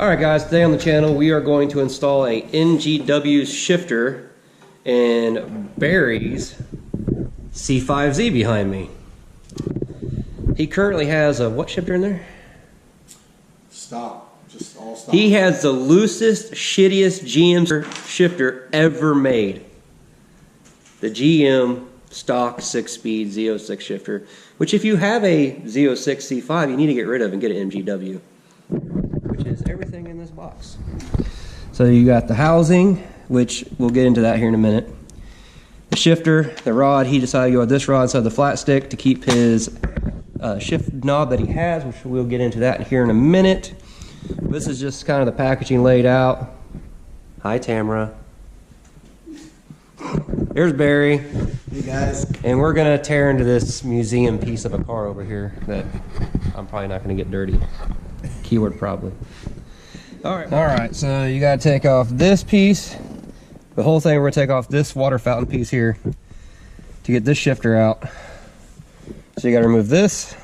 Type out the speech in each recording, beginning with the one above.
Alright guys, today on the channel we are going to install a MGW Shifter in Barry's C5Z behind me. He currently has a what shifter in there? Stock, just all stock. He has the loosest, shittiest GM shifter ever made. The GM stock 6-speed Z06 shifter, which if you have a Z06 C5 you need to get rid of and get an MGW. Which is everything in this box. So you got the housing, which we'll get into that here in a minute. The shifter, the rod, he decided to go with this rod instead of the flat stick to keep his shift knob that he has, which we'll get into that here in a minute. This is just kind of the packaging laid out. Hi Tamara. There's Barry. Hey guys. And we're gonna tear into this museum piece of a car over here that I'm probably not gonna get dirty. Keyword probably. Alright, so you gotta take off this piece. The whole thing, we're gonna take off this water fountain piece here to get this shifter out. So you gotta remove this,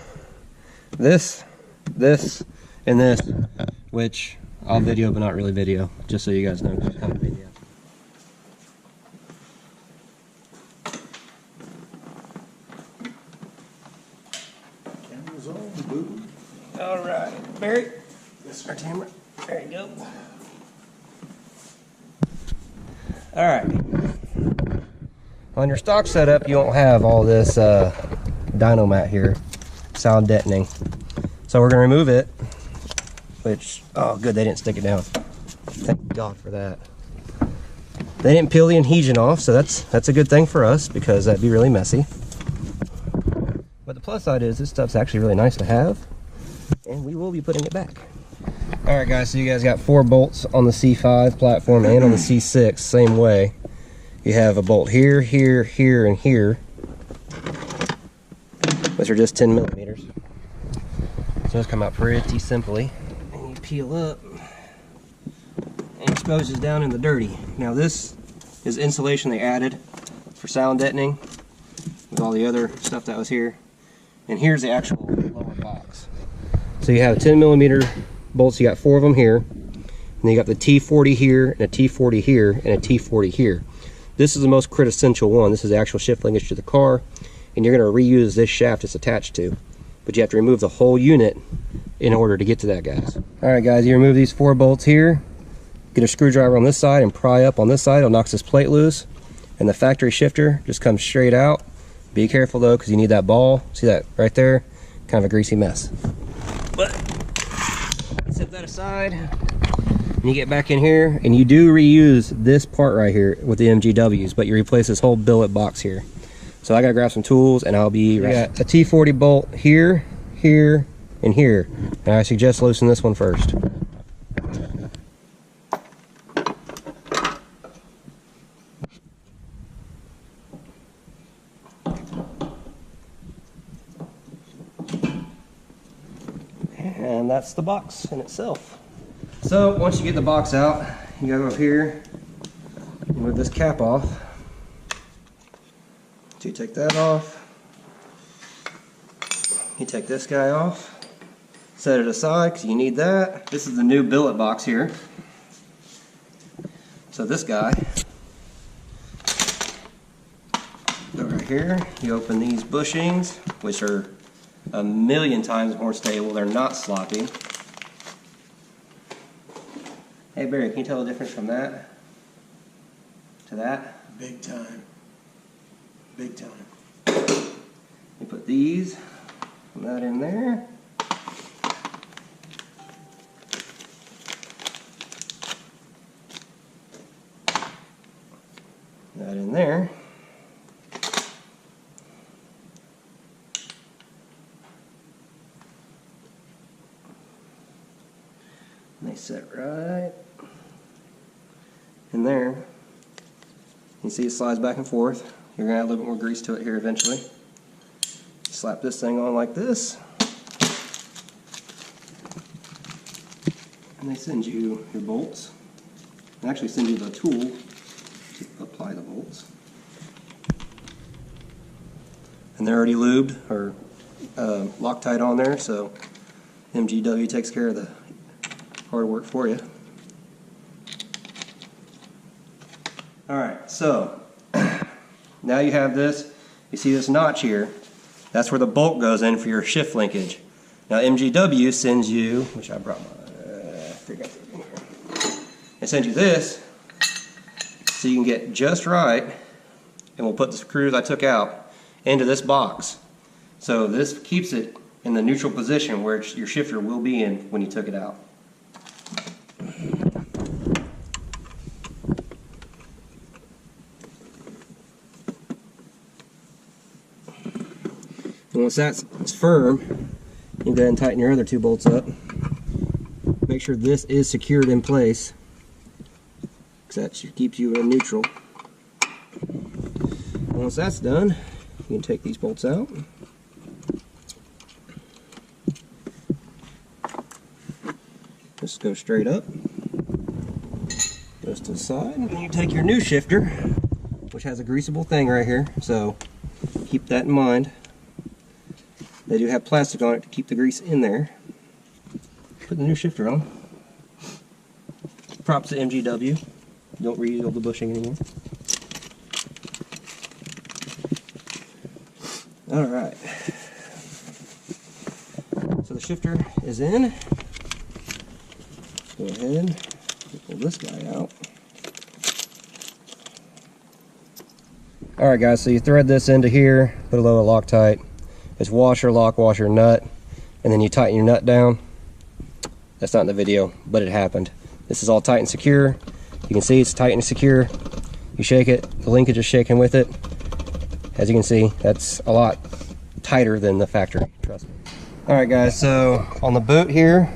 this, and this, which I'll video but not really video, just so you guys know how to video. Camera's on, boo. Alright, Barry. Yes, sir. Tamara. There you go. Alright. On your stock setup, you won't have all this dyno mat here, sound deadening. So we're going to remove it, which, oh good, they didn't stick it down. Thank God for that. They didn't peel the adhesion off, so that's a good thing for us because that'd be really messy. But the plus side is this stuff's actually really nice to have, and we will be putting it back. Alright guys, so you guys got 4 bolts on the C5 platform and on the C6, same way. You have a bolt here, here, here, and here, which are just 10 millimeters. So those come out pretty simply. And you peel up and exposes down in the dirty. Now this is insulation they added for sound deadening with all the other stuff that was here. And here's the actual lower box. So you have 10 millimeter bolts, you got 4 of them here, and then you got the T40 here, and a T40 here, and a T40 here. This is the most quintessential one. This is the actual shift linkage to the car, and you're going to reuse this shaft it's attached to. But you have to remove the whole unit in order to get to that, guys. Alright guys, you remove these 4 bolts here, get a screwdriver on this side and pry up on this side. It'll knock this plate loose, and the factory shifter just comes straight out. Be careful though, because you need that ball. See that right there? Kind of a greasy mess. But set that aside, and you get back in here, and you do reuse this part right here with the MGWs, but you replace this whole billet box here. So I gotta grab some tools, and I'll be right back. A T40 bolt here, here, and here, and I suggest loosen this one first. And that's the box in itself. So once you get the box out, you gotta go up here, move this cap off. So you take that off, you take this guy off, set it aside because you need that. This is the new billet box here. So this guy, go right here, you open these bushings, which are a million times more stable. They're not sloppy. Hey Barry, can you tell the difference from that to that? Big time. Big time. You put these, put that in there. That in there. And they set right in there. You see it slides back and forth. You're going to add a little bit more grease to it here eventually. Slap this thing on like this. And they send you your bolts. They actually send you the tool to apply the bolts. And they're already lubed or Loctite on there, so MGW takes care of hard work for you. Alright, so now you have this. You see this notch here? That's where the bolt goes in for your shift linkage. Now MGW sends you, which I brought my, it sends you this so you can get just right, and we'll put the screws I took out into this box. So this keeps it in the neutral position where your shifter will be in when you took it out. And once that's firm, you go ahead and tighten your other two bolts up. Make sure this is secured in place, because that keeps you in neutral. And once that's done, you can take these bolts out. Just go straight up, goes to the side, and you take your new shifter, which has a greasable thing right here, so keep that in mind. They do have plastic on it to keep the grease in there. Put the new shifter on. Props to MGW. Don't reuse the bushing anymore. Alright. So the shifter is in. Go ahead and pull this guy out. Alright guys, so you thread this into here, put a little Loctite. It's washer, lock, washer, nut, and then you tighten your nut down. That's not in the video, but it happened. This is all tight and secure. You can see it's tight and secure. You shake it, the linkage is shaking with it. As you can see, that's a lot tighter than the factory, trust me. Alright guys, so on the boot here,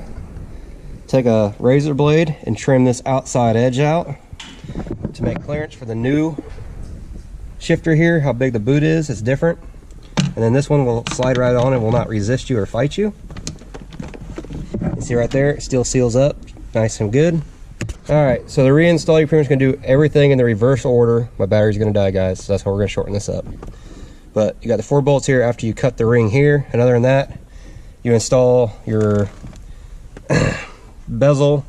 take a razor blade and trim this outside edge out to make clearance for the new shifter here. How big the boot is different. And then this one will slide right on and will not resist you or fight you. You see right there, it still seals up, nice and good. Alright, so the reinstall, you're pretty much going to do everything in the reverse order. My battery's going to die, guys, so that's how we're going to shorten this up. But you got the 4 bolts here after you cut the ring here, and other than that, you install your bezel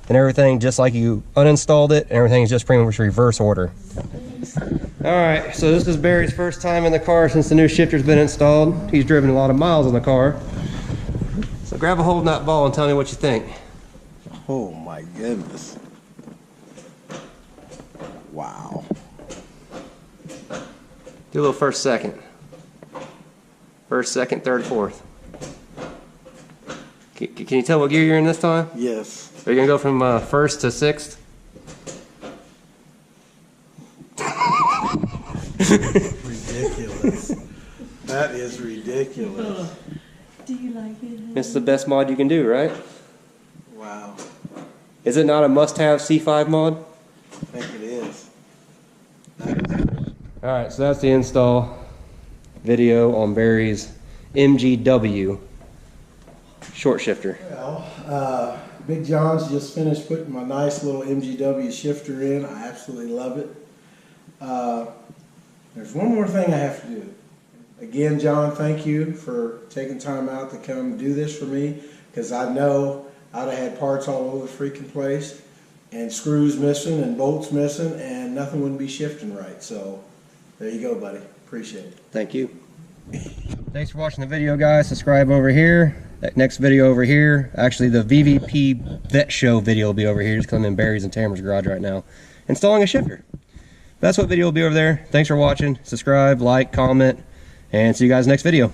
and everything just like you uninstalled it, and everything is just pretty much reverse order. Alright, so this is Barry's first time in the car since the new shifter's been installed. He's driven a lot of miles in the car. So grab a hold of that ball and tell me what you think. Oh my goodness. Wow. Do a little first, second. First, second, third, fourth. Can you tell what gear you're in this time? Yes. Are you going to go from first to sixth? Ridiculous. That is ridiculous. Do you like it? It's the best mod you can do, right? Wow. Is it not a must-have C5 mod? I think it is. Alright, so that's the install video on Barry's MGW short shifter. Well, Big John's just finished putting my nice little MGW shifter in. I absolutely love it. There's one more thing I have to do. Again, John, thank you for taking time out to come do this for me, because I know I'd have had parts all over the freaking place and screws missing and bolts missing and nothing wouldn't be shifting right. So there you go, buddy. Appreciate it. Thank you. Thanks for watching the video, guys. Subscribe over here. That next video over here, actually the VVP Vet Show video will be over here. Just come in Barry's and Tamara's garage right now, installing a shifter. That's what video will be over there. Thanks for watching. Subscribe, like, comment, and see you guys next video.